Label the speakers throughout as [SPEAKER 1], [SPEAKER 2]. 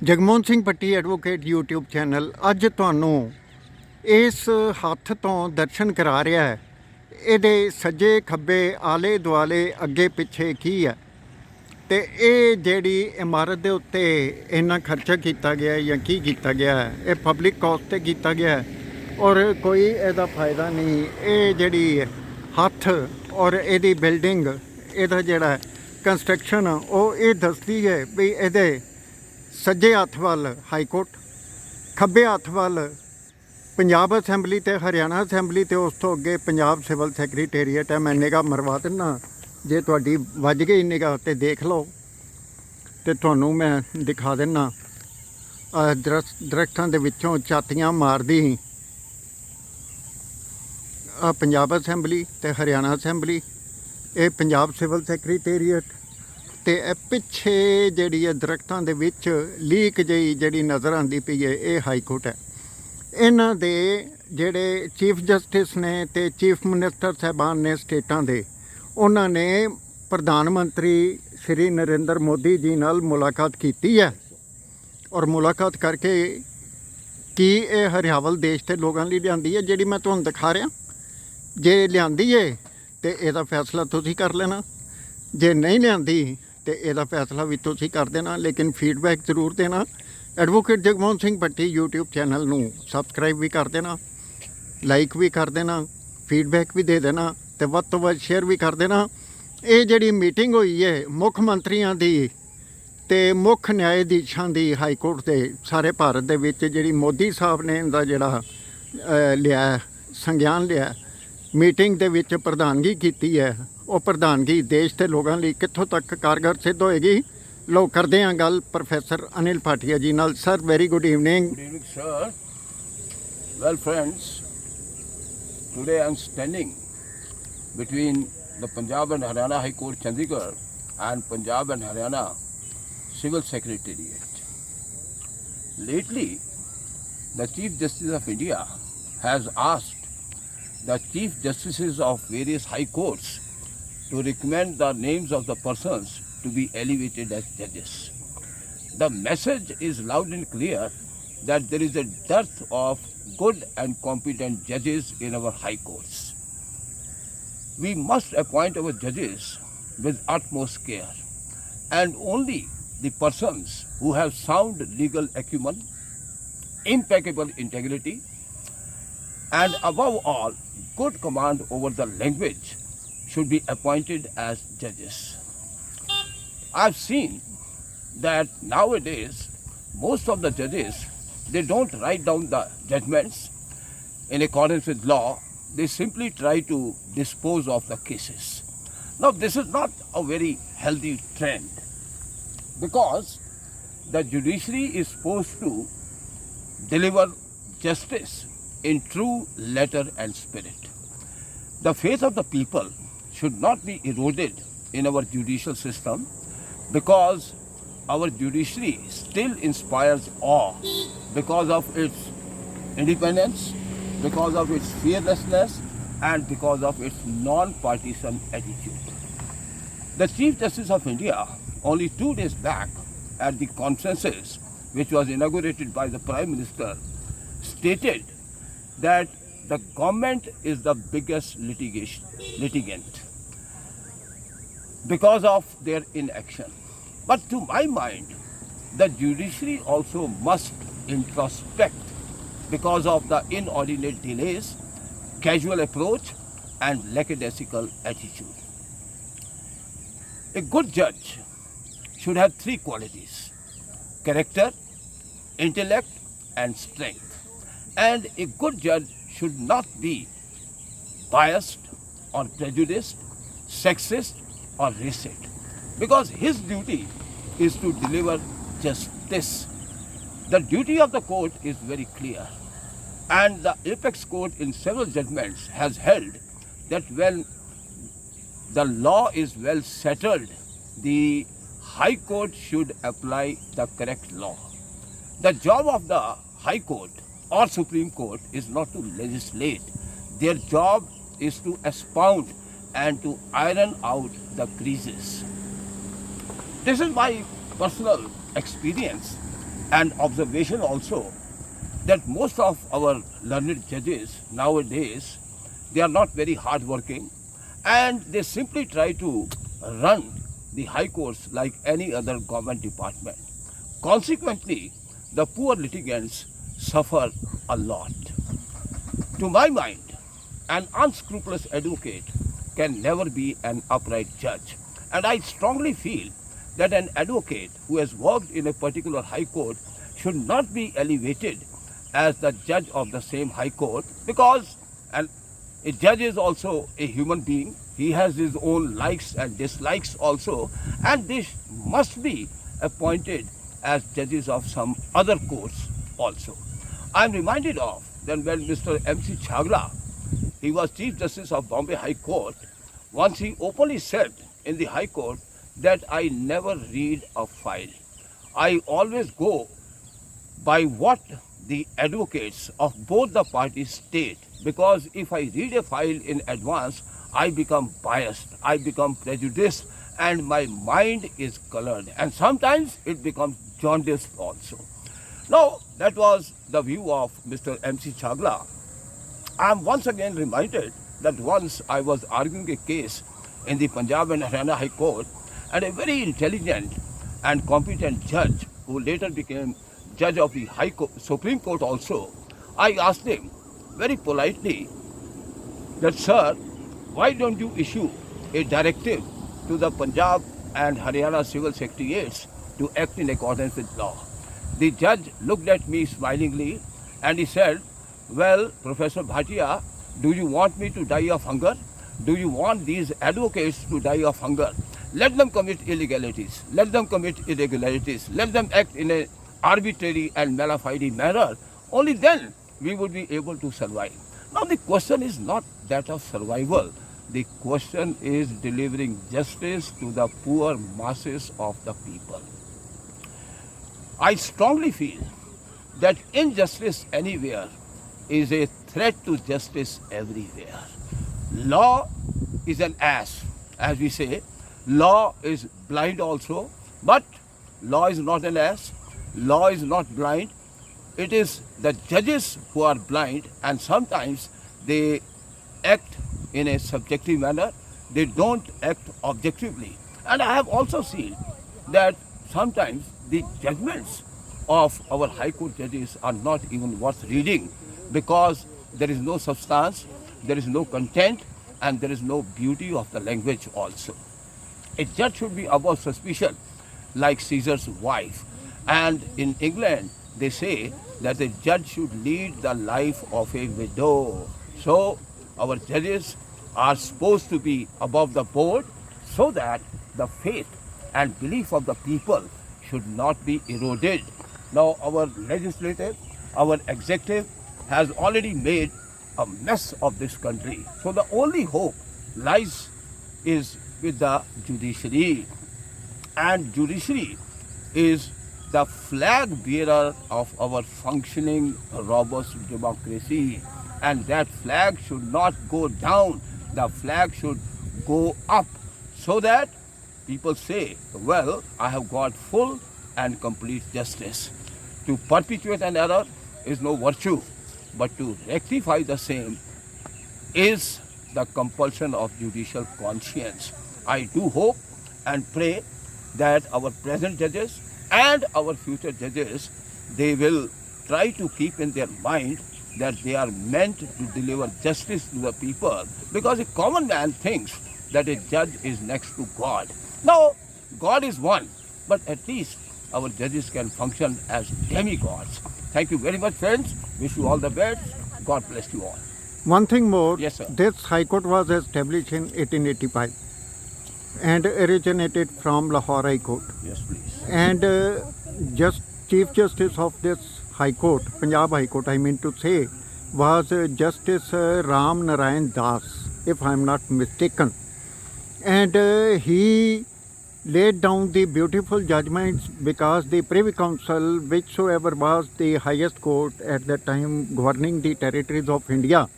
[SPEAKER 1] Jagmohan Singh Bhatti advocate YouTube channel ਅੱਜ ਤੁਹਾਨੂੰ ਇਸ ਹੱਥ ਤੋਂ ਦਰਸ਼ਨ ਕਰਾ ਰਿਹਾ ਹੈ। ਇਹਦੇ ਸੱਜੇ ਖੱਬੇ ਆਲੇ ਦੁਆਲੇ ਅੱਗੇ ਪਿੱਛੇ ਕੀ ਹੈ ਤੇ ਇਹ ਜਿਹੜੀ ਇਮਾਰਤ ਦੇ ਉੱਤੇ ਇੰਨਾ ਖਰਚਾ ਕੀਤਾ ਗਿਆ ਜਾਂ ਕੀ ਕੀਤਾ ਗਿਆ ਹੈ, ਇਹ ਪਬਲਿਕ ਕਾਸਟ ਤੇ ਕੀਤਾ ਗਿਆ ਹੈ ਔਰ ਕੋਈ ਇਹਦਾ ਫਾਇਦਾ ਨਹੀਂ। ਇਹ ਜਿਹੜੀ ਹੱਥ ਔਰ ਇਹਦੀ ਬਿਲਡਿੰਗ, ਇਹਦਾ ਜਿਹੜਾ ਕੰਸਟਰਕਸ਼ਨ ਉਹ ਇਹ ਦੱਸਦੀ ਹੈ ਵੀ ਇਹਦੇ ਸੱਜੇ ਹੱਥ ਵੱਲ ਹਾਈ ਕੋਰਟ, ਖੱਬੇ ਹੱਥ ਵੱਲ ਪੰਜਾਬ ਅਸੈਂਬਲੀ ਤੇ ਹਰਿਆਣਾ ਅਸੈਂਬਲੀ ਤੇ ਉਸ ਤੋਂ ਅੱਗੇ ਪੰਜਾਬ ਸਿਵਲ ਸੈਕਟਰੀਏਟ ਹੈ। ਮੈਂ ਨਿਗਾਹ ਮਰਵਾ ਦਿੰਦਾ, ਜੇ ਤੁਹਾਡੀ ਵੱਜ ਗਈ ਨਿਗਾਹ ਤੇ ਦੇਖ ਲਓ ਤੇ ਤੁਹਾਨੂੰ ਮੈਂ ਦਿਖਾ ਦਿੰਦਾ। ਦਰਖਤਾਂ ਦੇ ਵਿੱਚੋਂ ਝਾਤੀਆਂ ਮਾਰਦੀ ਪੰਜਾਬ ਅਸੈਂਬਲੀ ਤੇ ਹਰਿਆਣਾ ਅਸੈਂਬਲੀ, ਇਹ ਪੰਜਾਬ ਸਿਵਲ ਸੈਕਟਰੀਏਟ ਤੇ ਇਹ ਪਿੱਛੇ ਜਿਹੜੀ ਹੈ ਦਰਖਤਾਂ ਦੇ ਵਿੱਚ ਲੀਕ ਜਿਹੀ ਜਿਹੜੀ ਨਜ਼ਰ ਆਉਂਦੀ ਪਈ ਹੈ, ਇਹ ਹਾਈ ਕੋਰਟ ਹੈ। ਇਹਨਾਂ ਦੇ ਜਿਹੜੇ ਚੀਫ ਜਸਟਿਸ ਨੇ ਤੇ ਚੀਫ ਮਿਨਿਸਟਰ ਸਾਹਿਬਾਨ ਨੇ ਸਟੇਟਾਂ ਦੇ, ਉਹਨਾਂ ਨੇ ਪ੍ਰਧਾਨ ਮੰਤਰੀ ਸ਼੍ਰੀ ਨਰਿੰਦਰ ਮੋਦੀ ਜੀ ਨਾਲ ਮੁਲਾਕਾਤ ਕੀਤੀ ਹੈ ਔਰ ਮੁਲਾਕਾਤ ਕਰਕੇ ਕੀ ਇਹ ਹਰਿਆਵਲ ਦੇਸ਼ ਦੇ ਲੋਕਾਂ ਲਈ ਲਿਆਂਦੀ ਹੈ ਜਿਹੜੀ ਮੈਂ ਤੁਹਾਨੂੰ ਦਿਖਾ ਰਿਹਾ। ਜੇ ਲਿਆਂਦੀ ਹੈ ਤੇ ਇਹਦਾ ਫੈਸਲਾ ਤੁਸੀਂ ਕਰ ਲੈਣਾ, ਜੇ ਨਹੀਂ ਲਿਆਂਦੀ ਤੇ ਇਹਦਾ ਫੈਸਲਾ ਵੀ ਤੁਸੀਂ ਕਰ ਦੇਣਾ, ਲੇਕਿਨ ਫੀਡਬੈਕ ਜ਼ਰੂਰ ਦੇਣਾ। Advocate Jagmohan Singh Bhatti YouTube channel ਨੂੰ ਸਬਸਕ੍ਰਾਈਬ ਵੀ ਕਰ ਦੇਣਾ, ਲਾਈਕ ਵੀ ਕਰ ਦੇਣਾ, ਫੀਡਬੈਕ ਵੀ ਦੇ ਦੇਣਾ ਤੇ ਵੱਧ ਤੋਂ ਵੱਧ ਸ਼ੇਅਰ ਵੀ ਕਰ ਦੇਣਾ। ਇਹ ਜਿਹੜੀ ਮੀਟਿੰਗ ਹੋਈ ਹੈ ਮੁੱਖ ਮੰਤਰੀਆਂ ਦੀ ਤੇ ਮੁੱਖ ਨਿਆਇਧੀਸ਼ਾਂ ਦੀ ਹਾਈ ਕੋਰਟ ਦੇ ਸਾਰੇ ਭਾਰਤ ਦੇ ਵਿੱਚ, ਜਿਹੜੀ ਮੋਦੀ ਸਾਹਿਬ ਨੇ ਇਹਦਾ ਜਿਹੜਾ ਲਿਆ ਸੰਗਿਆਨ ਲਿਆ, ਮੀਟਿੰਗ ਦੇ ਵਿੱਚ ਪ੍ਰਧਾਨਗੀ ਕੀਤੀ ਹੈ, ਉਹ ਪ੍ਰਧਾਨਗੀ ਦੇਸ਼ ਦੇ ਲੋਕਾਂ ਲਈ ਕਿੱਥੋਂ ਤੱਕ ਕਾਰਗਰ ਸਿੱਧ ਹੋਏਗੀ। ਲੋ ਕਰਦੇ ਹਾਂ ਗੱਲ ਪ੍ਰੋਫੈਸਰ ਅਨਿਲ ਭਾਟੀਆ ਜੀ ਨਾਲ। Sir, very good evening.
[SPEAKER 2] Good evening, sir. Well, friends, today I am standing between the Punjab and Haryana High Court, Chandigarh, and Punjab and Haryana Civil Secretariat. Lately, the Chief Justice of India has asked the Chief Justices of various High Courts to recommend the names of the persons to be elevated as judges. The message is loud and clear that there is a dearth of good and competent judges in our high courts. We must appoint our judges with utmost care, and only the persons who have sound legal acumen, impeccable integrity, and above all, good command over the language should be appointed as judges. I've seen that nowadays most of the judges, they don't write down the judgments in accordance with law. They simply try to dispose of the cases. Now, this is not a very healthy trend, because the judiciary is supposed to deliver justice in true letter and spirit. The faith of the people should not be eroded in our judicial system, because our judiciary still inspires awe because of its independence, because of its fearlessness, and because of its non-partisan attitude. The Chief Justice of India, only 2 days back at the conferences which was inaugurated by the Prime Minister, stated that the government is the biggest litigant because of their inaction. But to my mind, the judiciary also must introspect because of the inordinate delays, casual approach, and lackadaisical attitude. A good judge should have 3 qualities: character, intellect, and strength. And a good judge should not be biased or prejudiced, sexist or racist, because his duty is to deliver justice. The duty of the court is very clear, and the apex court in several judgments has held that when the law is well settled, the high court should apply the correct law. The job of the high court or Supreme Court is not to legislate. Their job is to expound and to iron out the creases. This is my personal experience and observation also that most of our learned judges nowadays, they are not very hardworking, and they simply try to run the high courts like any other government department. Consequently, the poor litigants suffer a lot. To my mind, an unscrupulous advocate can never be an upright judge. And I strongly feel that an advocate who has worked in a particular high court should not be elevated as the judge of the same high court, because a judge is also a human being. He has his own likes and dislikes also, and they must be appointed as judges of some other courts also. I am reminded of then when Mr. M.C. Chagla, he was Chief Justice of Bombay High Court, once he openly said in the High Court that I never read a file. I always go by what the advocates of both the parties state, because if I read a file in advance, I become biased, I become prejudiced, and my mind is colored, and sometimes it becomes jaundiced also. Now, that was the view of Mr. M.C. Chagla. I am once again reminded that once I was arguing a case in the Punjab and Haryana High Court, and a very intelligent and competent judge who later became judge of the Supreme Court also, I asked him very politely that, sir, why don't you issue a directive to the Punjab and Haryana civil secretariats to act in accordance with law? The judge looked at me smilingly and he said, well, Professor Bhatia, do you want me to die of hunger? Do you want these advocates to die of hunger? Let them commit illegalities. Let them commit irregularities. Let them act in an arbitrary and malafide manner. Only then we would be able to survive. Now the question is not that of survival. The question is delivering justice to the poor masses of the people. I strongly feel that injustice anywhere is a threat to justice everywhere. Law is an ass, as we say. Law is blind also, but law is not an ass. Law is not blind. It is the judges who are blind, and sometimes they act in a subjective manner. They don't act objectively. And I have also seen that sometimes the judgments of our High Court judges are not even worth reading, because there is no substance, there is no content, and there is no beauty of the language also. A judge should be above suspicion, like Caesar's wife. And in England, they say that a judge should lead the life of a widow. So our judges are supposed to be above the board, so that the faith and belief of the people should not be eroded. Now our legislative, our executive has already made a mess of this country. So the only hope lies is with the judiciary. And judiciary is the flag bearer of our functioning, robust democracy. And that flag should not go down. The flag should go up, so that people say, well, I have got full and complete justice. To perpetuate an error is no virtue, but to rectify the same is the compulsion of judicial conscience. I do hope and pray that our present judges and our future judges, they will try to keep in their mind that they are meant to deliver justice to the people, because a common man thinks that a judge is next to God. Now, God is one, but at least our judges can function as demigods. Thank you very much, friends. Wish you all the best. God bless you all.
[SPEAKER 1] One thing more,
[SPEAKER 2] Yes, sir.
[SPEAKER 1] this High Court was established in 1885 and originated from Lahore High Court.
[SPEAKER 2] Yes, please.
[SPEAKER 1] And just Chief Justice of this High Court, Punjab High Court, I mean to say, was Justice Ram Narayan Das, if I am not mistaken. And he laid down the beautiful judgments, because the Privy Council, whichsoever was the highest court at that time governing the territories of India,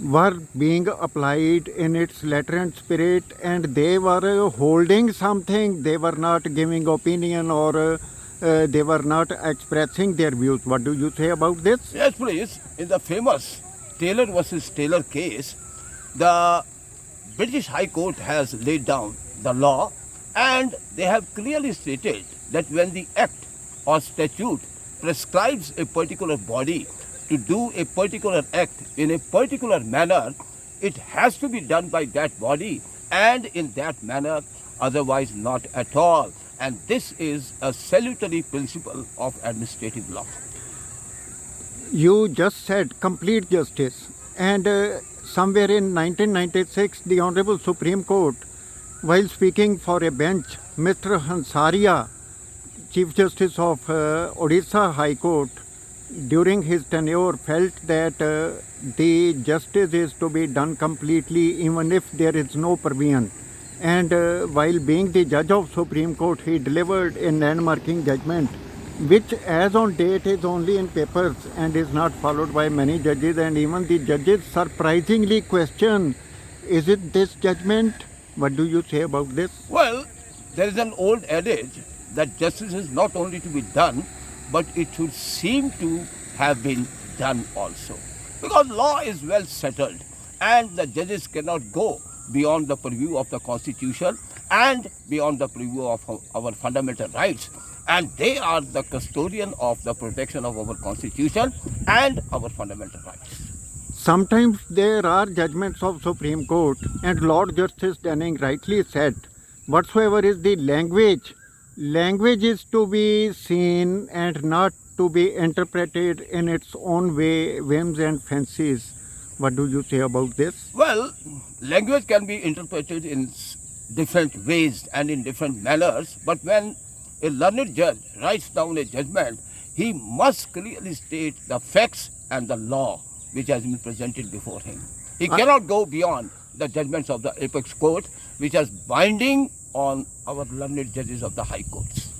[SPEAKER 1] were being applied in its letter and spirit, and they were holding something. They were not giving opinion or they were not expressing their views. What do you say about this?
[SPEAKER 2] Yes, please. In the famous Taylor versus Taylor case, the British High Court has laid down the law, and they have clearly stated that when the act or statute prescribes a particular body to do a particular act in a particular manner, it has to be done by that body and in that manner, otherwise not at all. And this is a salutary principle of administrative law.
[SPEAKER 1] You just said complete justice, and somewhere in 1996, the Honorable Supreme Court, while speaking for a bench, Mr. Hansaria, Chief Justice of Odisha High Court, during his tenure felt that the justice is to be done completely even if there is no provision. And while being the judge of Supreme Court, he delivered a landmarking judgment which as on date is only in papers and is not followed by many judges, and even the judges surprisingly question, is it this judgment? What do you say about this?
[SPEAKER 2] Well, there is an old adage that justice is not only to be done, but it should seem to have been done also. Because law is well settled and the judges cannot go beyond the purview of the Constitution and beyond the purview of our fundamental rights. And they are the custodian of the protection of our Constitution and our fundamental rights.
[SPEAKER 1] Sometimes there are judgments of Supreme Court, and Lord Justice Denning rightly said, whatsoever is the language is to be seen and not to be interpreted in its own way, whims and fancies. What do you say about this?
[SPEAKER 2] Well, language can be interpreted in different ways and in different manners, but when a learned judge writes down a judgment, he must clearly state the facts and the law which has been presented before him. He cannot go beyond the judgments of the apex court, which is binding on our learned judges of the high courts.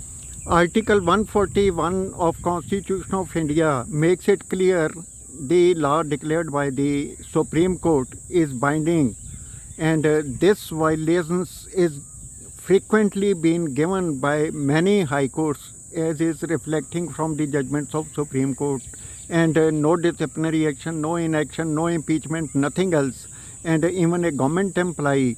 [SPEAKER 1] Article 141 of Constitution of India makes it clear the law declared by the Supreme Court is binding, and this violations is frequently been given by many high courts, as is reflecting from the judgments of Supreme Court. And no disciplinary action, no inaction, no impeachment, nothing else. And even a government employee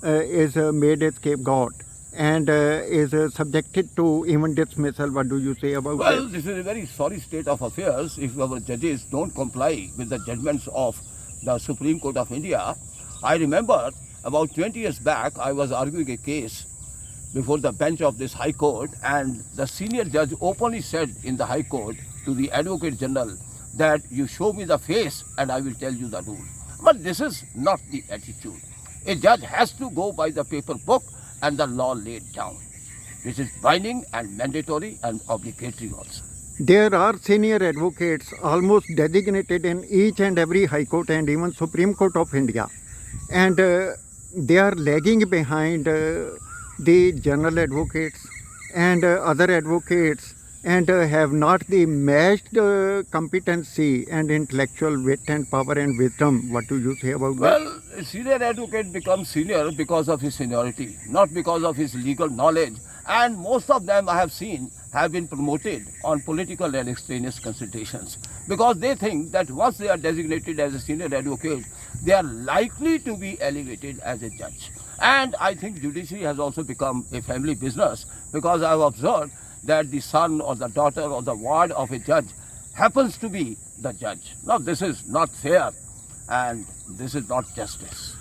[SPEAKER 1] is made a scapegoat and is subjected to even dismissal. What do you say about that?
[SPEAKER 2] Well, this is a very sorry state of affairs if our judges don't comply with the judgments of the Supreme Court of India. I remember about 20 years back, I was arguing a case before the bench of this High Court, and the senior judge openly said in the High Court to the Advocate General that you show me the face and I will tell you the rule. But this is not the attitude. A judge has to go by the paper book and the law laid down, which is binding and mandatory and obligatory also.
[SPEAKER 1] There are senior advocates almost designated in each and every High Court and even Supreme Court of India, and they are lagging behind the general advocates and other advocates, and have not the matched competency and intellectual wit and power and wisdom. What do you say about that?
[SPEAKER 2] Well, a senior advocate becomes senior because of his seniority, not because of his legal knowledge. And most of them I have seen have been promoted on political and extraneous considerations, because they think that once they are designated as a senior advocate, they are likely to be elevated as a judge. And I think judiciary has also become a family business, because I have observed that the son or the daughter or the ward of a judge happens to be the judge. Now, this is not fair and this is not justice.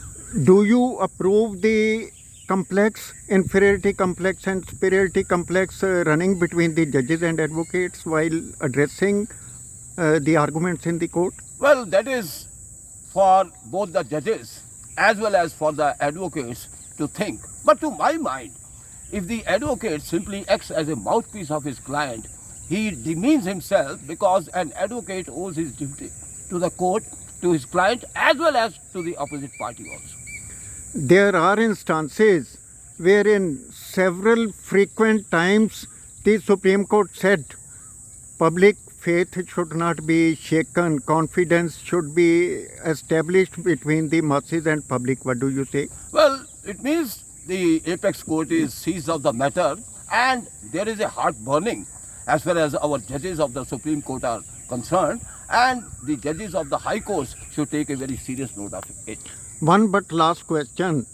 [SPEAKER 1] Do you approve the complex, inferiority complex and superiority complex running between the judges and advocates while addressing the arguments in the court?
[SPEAKER 2] Well, that is for both the judges as well as for the advocates to think. But to my mind, if the advocate simply acts as a mouthpiece of his client, he demeans himself, because an advocate owes his duty to the court, to his client, as well as to the opposite party also.
[SPEAKER 1] There are instances wherein several frequent times the Supreme Court said public faith should not be shaken, confidence should be established between the masses and public. What do you say?
[SPEAKER 2] Well, it means the apex court is seized of the matter, and there is a heart burning as far as our judges of the Supreme Court are concerned, and the judges of the High Courts should take a very serious note of it.
[SPEAKER 1] One but last question.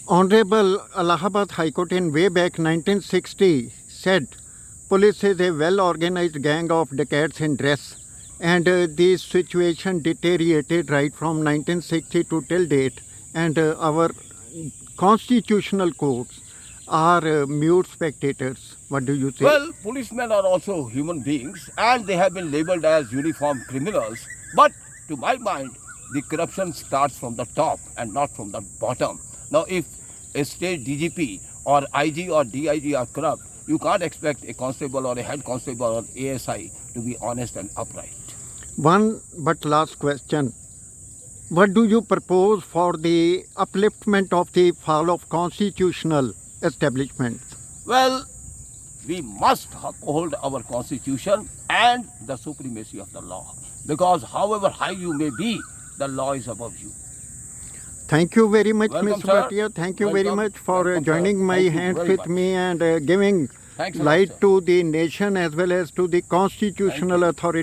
[SPEAKER 1] Honorable Allahabad High Court in way back 1960 said police is a well-organized gang of dacoits in dress, and this situation deteriorated right from 1960 to till date, and our constitutional courts are mute spectators. What do you say?
[SPEAKER 2] Well, policemen are also human beings and they have been labeled as uniform criminals. But to my mind, the corruption starts from the top and not from the bottom. Now, if a state DGP or IG or DIG are corrupt, you can't expect a constable or a head constable or ASI to be honest and upright.
[SPEAKER 1] One but last question. What do you propose for the upliftment of the fall of constitutional establishments?
[SPEAKER 2] Well, we must uphold our constitution and the supremacy of the law. Because however high you may be, the law is above you.
[SPEAKER 1] Thank you very much,
[SPEAKER 2] Welcome,
[SPEAKER 1] Mr.
[SPEAKER 2] sir.
[SPEAKER 1] Bhatia. Thank you very
[SPEAKER 2] Welcome.
[SPEAKER 1] much for
[SPEAKER 2] Welcome, sir.
[SPEAKER 1] joining my
[SPEAKER 2] Thank you
[SPEAKER 1] hands
[SPEAKER 2] very
[SPEAKER 1] with
[SPEAKER 2] much.
[SPEAKER 1] me and giving
[SPEAKER 2] Thanks a lot,
[SPEAKER 1] light
[SPEAKER 2] sir.
[SPEAKER 1] to the nation as well as to the constitutional authority